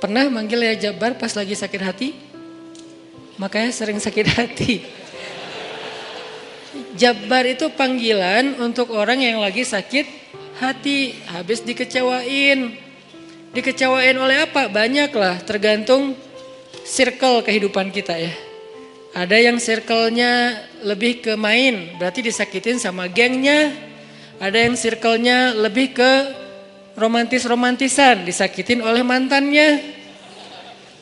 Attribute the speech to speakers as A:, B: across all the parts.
A: Pernah manggil ya Jabbar pas lagi sakit hati? Makanya sering sakit hati. Jabbar itu panggilan untuk orang yang lagi sakit hati, habis dikecewain. Dikecewain oleh apa? Banyak lah, tergantung circle kehidupan kita ya. Ada yang circle-nya lebih ke main, berarti disakitin sama gengnya. Ada yang circle-nya lebih ke romantis-romantisan, disakitin oleh mantannya.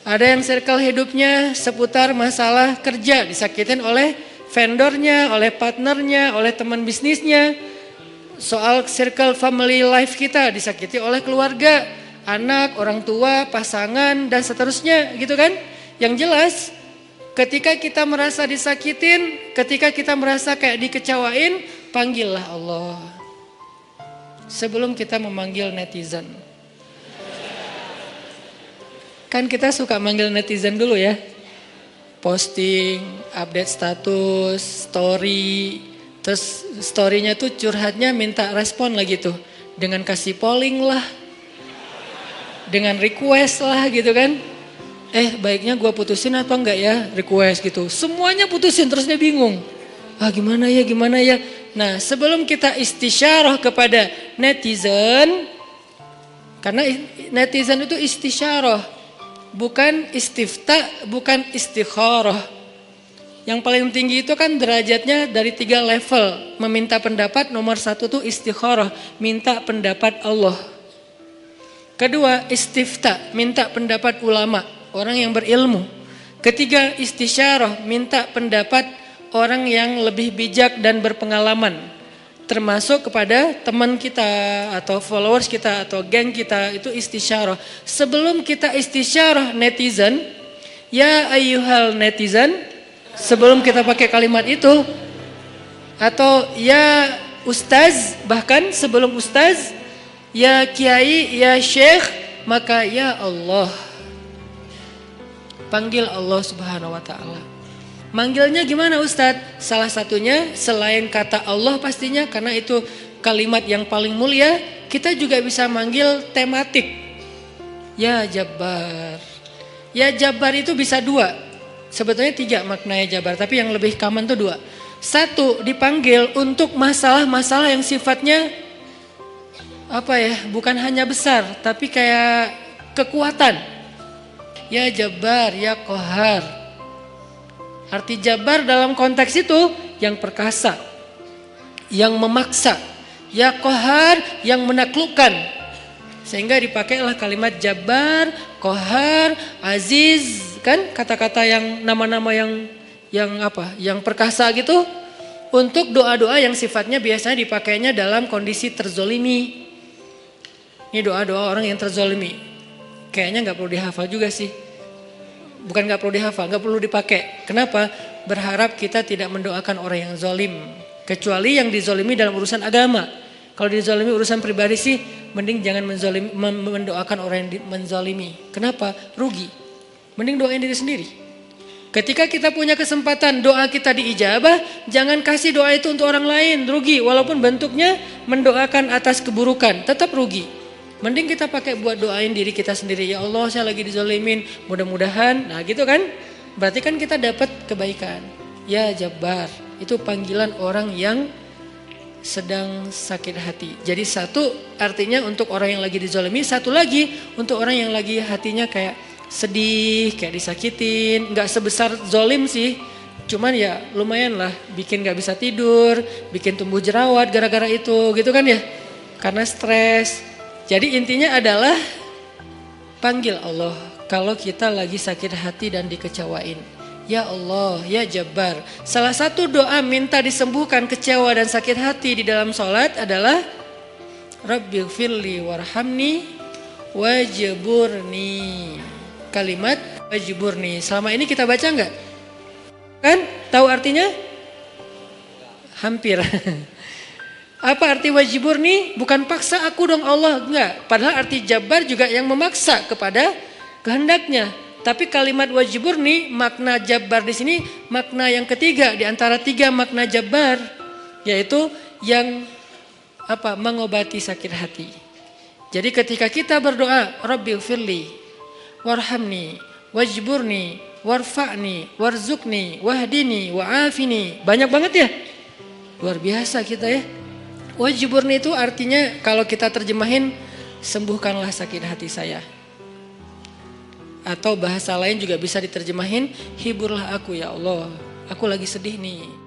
A: Ada yang circle hidupnya seputar masalah kerja, disakitin oleh vendornya, oleh partnernya, oleh teman bisnisnya. Soal circle family life kita disakiti oleh keluarga, anak, orang tua, pasangan, dan seterusnya gitu kan. Yang jelas ketika kita merasa disakitin, ketika kita merasa kayak dikecewain, panggillah Allah. Sebelum kita memanggil netizen. Kan kita suka manggil netizen dulu ya. Posting, update status, story. Terus storynya tuh curhatnya minta respon lagi tuh. Dengan kasih polling lah. Dengan request lah gitu kan. Baiknya gue putusin atau enggak ya, request gitu. Semuanya putusin, terus dia bingung. Gimana ya. Nah sebelum kita istisyarah kepada netizen. Karena netizen itu istisyarah. Bukan istifta, bukan istikharah. Yang paling tinggi itu kan derajatnya dari 3 level. Meminta pendapat, nomor 1 tuh istikharah. Minta pendapat Allah. Kedua istifta, minta pendapat ulama. Orang yang berilmu. Ketiga istisyarah, minta pendapat orang yang lebih bijak dan berpengalaman. Termasuk kepada teman kita atau followers kita atau geng kita, itu istisyarah. Sebelum kita istisyarah netizen, ya ayyuhal netizen, sebelum kita pakai kalimat itu, atau ya ustaz, bahkan sebelum ustaz, ya kiai, ya syekh, maka ya Allah. Panggil Allah Subhanahu wa ta'ala. Manggilnya gimana Ustadz? Salah satunya selain kata Allah pastinya, karena itu kalimat yang paling mulia, kita juga bisa manggil tematik. Ya Jabbar. Ya Jabbar itu bisa 2. Sebetulnya 3 maknanya Jabbar, tapi yang lebih common itu 2. 1, dipanggil untuk masalah-masalah yang sifatnya bukan hanya besar, tapi kayak kekuatan. Ya Jabbar, ya Qahar. Arti Jabbar dalam konteks itu yang perkasa, yang memaksa, ya Qahar yang menaklukkan. Sehingga dipakailah kalimat Jabbar, Qahar, Aziz, kan kata-kata yang nama-nama yang perkasa gitu. Untuk doa-doa yang sifatnya biasanya dipakainya dalam kondisi terzolimi. Ini doa-doa orang yang terzolimi. Kayaknya gak perlu dihafal juga sih. Bukan gak perlu dihafal, gak perlu dipakai. Kenapa? Berharap kita tidak mendoakan orang yang zolim. Kecuali yang dizolimi dalam urusan agama. Kalau dizolimi urusan pribadi sih, mending jangan mendoakan orang yang menzolimi. Kenapa? Rugi. Mending doain diri sendiri. Ketika kita punya kesempatan doa kita diijabah, jangan kasih doa itu untuk orang lain. Rugi, walaupun bentuknya mendoakan atas keburukan, tetap rugi. Mending kita pakai buat doain diri kita sendiri. Ya Allah, saya lagi dizolimin, mudah-mudahan. Nah gitu kan, berarti kan kita dapat kebaikan. Ya Jabbar, itu panggilan orang yang sedang sakit hati. Jadi 1 artinya untuk orang yang lagi dizolimi, 1 lagi untuk orang yang lagi hatinya kayak sedih, kayak disakitin. Gak sebesar zolim sih, cuman ya lumayan lah, bikin gak bisa tidur, bikin tumbuh jerawat gara-gara itu gitu kan ya. Karena stres. Jadi intinya adalah panggil Allah kalau kita lagi sakit hati dan dikecewain. Ya Allah, ya Jabbar. Salah satu doa minta disembuhkan kecewa dan sakit hati di dalam sholat adalah Rabbighfirli warhamni wajburni. Kalimat wajburni. Selama ini kita baca enggak? Kan? Tahu artinya? Hampir. Apa arti wajburni? Bukan paksa aku dong Allah, enggak. Padahal arti Jabbar juga yang memaksa kepada kehendaknya. Tapi kalimat wajburni, makna Jabbar di sini makna yang ketiga di antara 3 makna Jabbar, yaitu yang mengobati sakit hati. Jadi ketika kita berdoa, Rabbighfirli, warhamni, wajburni, warfa'ni, warzukni, wahdini, wa'afini. Banyak banget ya. Luar biasa kita ya. Wajburni itu artinya kalau kita terjemahin, sembuhkanlah sakit hati saya. Atau bahasa lain juga bisa diterjemahin, hiburlah aku ya Allah. Aku lagi sedih nih.